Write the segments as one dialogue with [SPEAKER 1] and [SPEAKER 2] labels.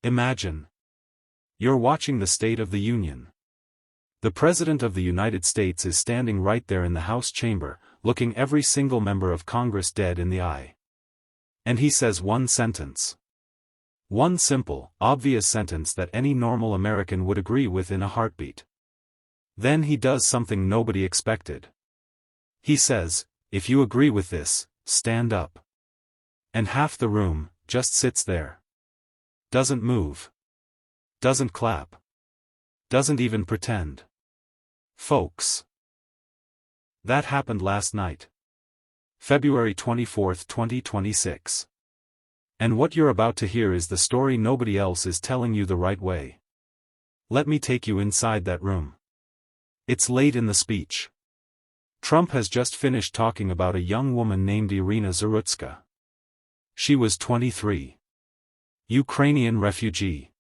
[SPEAKER 1] Imagine. You're watching the State of the Union. The President of the United States is standing right there in the House chamber, looking every single member of Congress dead in the eye. And he says one sentence. One simple, obvious sentence that any normal American would agree with in a heartbeat. Then he does something nobody expected. He says, "If you agree with this, stand up." And half the room just sits there. Doesn't move. Doesn't clap. Doesn't even pretend. Folks. That happened last night. February 24, 2026. And what you're about to hear is the story nobody else is telling you the right way. Let me take you inside that room. It's late in the speech. Trump has just finished talking about a young woman named Irina Zarutska. She was 23. Ukrainian refugee.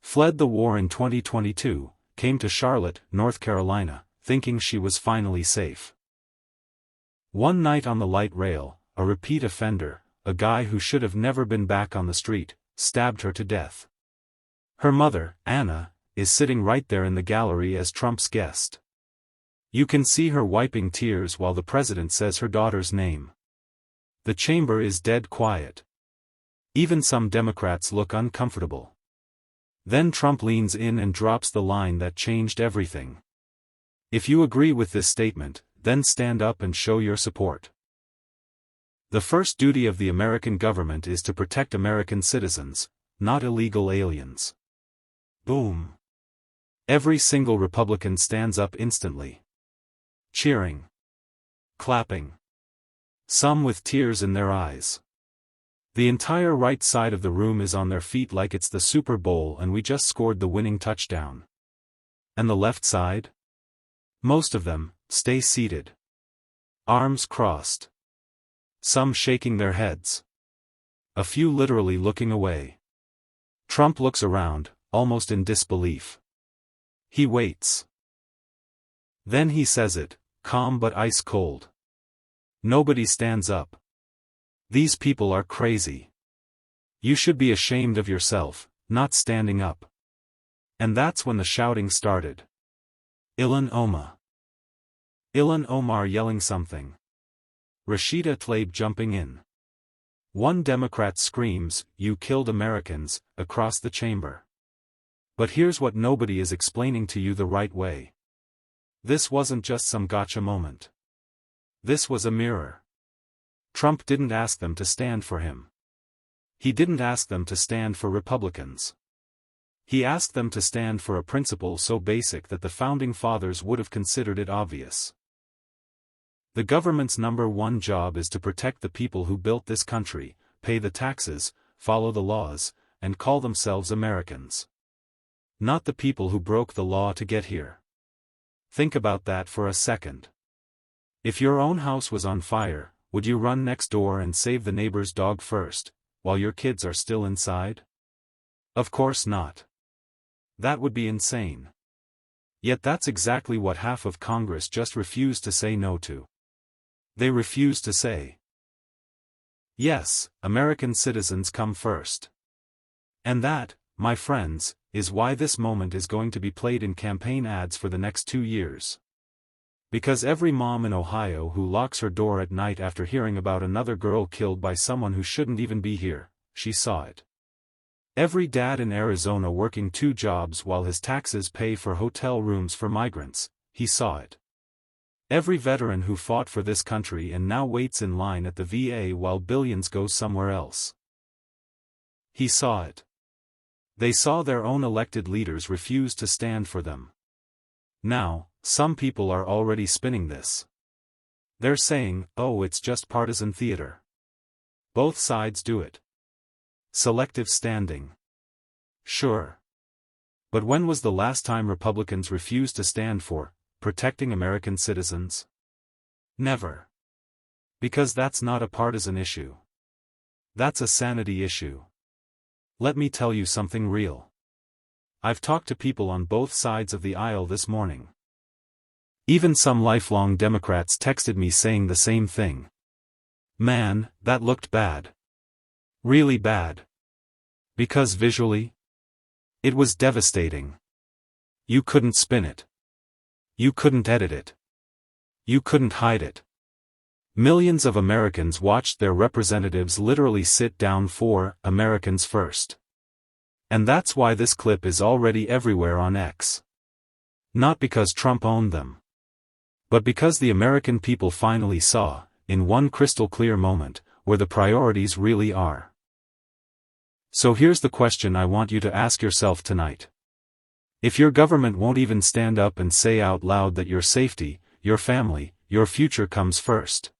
[SPEAKER 1] Fled the war in 2022, came to Charlotte, North Carolina, thinking she was finally safe. One night on the light rail, a repeat offender, a guy who should have never been back on the street, stabbed her to death. Her mother, Anna, is sitting right there in the gallery as Trump's guest. You can see her wiping tears while the president says her daughter's name. The chamber is dead quiet. Even some Democrats look uncomfortable. Then Trump leans in and drops the line that changed everything. If you agree with this statement, then stand up and show your support. The first duty of the American government is to protect American citizens, not illegal aliens. Boom. Every single Republican stands up instantly. Cheering. Clapping. Some with tears in their eyes. The entire right side of the room is on their feet like it's the Super Bowl and we just scored the winning touchdown. And the left side? Most of them stay seated. Arms crossed. Some shaking their heads. A few literally looking away. Trump looks around, almost in disbelief. He waits. Then he says it, calm but ice cold. Nobody stands up. These people are crazy. You should be ashamed of yourself, not standing up. And that's when the shouting started. Ilhan Omar. Ilhan Omar yelling something. Rashida Tlaib jumping in. One Democrat screams, "You killed Americans," across the chamber. But here's what nobody is explaining to you the right way. This wasn't just some gotcha moment. This was a mirror. Trump didn't ask them to stand for him. He didn't ask them to stand for Republicans. He asked them to stand for a principle so basic that the Founding Fathers would have considered it obvious. The government's number one job is to protect the people who built this country, pay the taxes, follow the laws, and call themselves Americans. Not the people who broke the law to get here. Think about that for a second. If your own house was on fire, would you run next door and save the neighbor's dog first, while your kids are still inside? Of course not. That would be insane. Yet that's exactly what half of Congress just refused to say no to. They refused to say, yes, American citizens come first. And that, my friends, is why this moment is going to be played in campaign ads for the next 2 years. Because every mom in Ohio who locks her door at night after hearing about another girl killed by someone who shouldn't even be here, she saw it. Every dad in Arizona working 2 jobs while his taxes pay for hotel rooms for migrants, he saw it. Every veteran who fought for this country and now waits in line at the VA while billions go somewhere else. He saw it. They saw their own elected leaders refuse to stand for them. Now, some people are already spinning this. They're saying, oh, it's just partisan theater. Both sides do it. Selective standing. Sure. But when was the last time Republicans refused to stand for protecting American citizens? Never. Because that's not a partisan issue. That's a sanity issue. Let me tell you something real. I've talked to people on both sides of the aisle this morning. Even some lifelong Democrats texted me saying the same thing. Man, that looked bad. Really bad. Because visually, it was devastating. You couldn't spin it. You couldn't edit it. You couldn't hide it. Millions of Americans watched their representatives literally sit down for Americans First. And that's why this clip is already everywhere on X. Not because Trump owned them, but because the American people finally saw, in one crystal clear moment, where the priorities really are. So here's the question I want you to ask yourself tonight. If your government won't even stand up and say out loud that your safety, your family, your future comes first,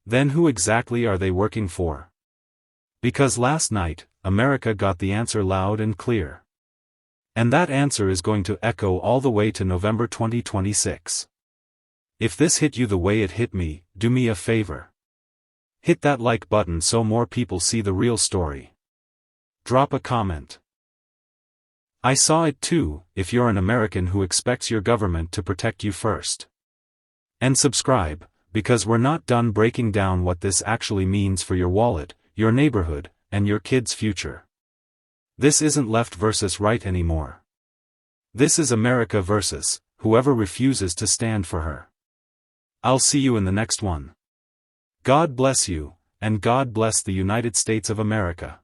[SPEAKER 1] then who exactly are they working for? Because last night, America got the answer loud and clear. And that answer is going to echo all the way to November 2026. If this hit you the way it hit me, do me a favor. Hit that like button so more people see the real story. Drop a comment. I saw it too, if you're an American who expects your government to protect you first. And subscribe, because we're not done breaking down what this actually means for your wallet, your neighborhood, and your kids' future. This isn't left versus right anymore. This is America versus whoever refuses to stand for her. I'll see you in the next one. God bless you, and God bless the United States of America.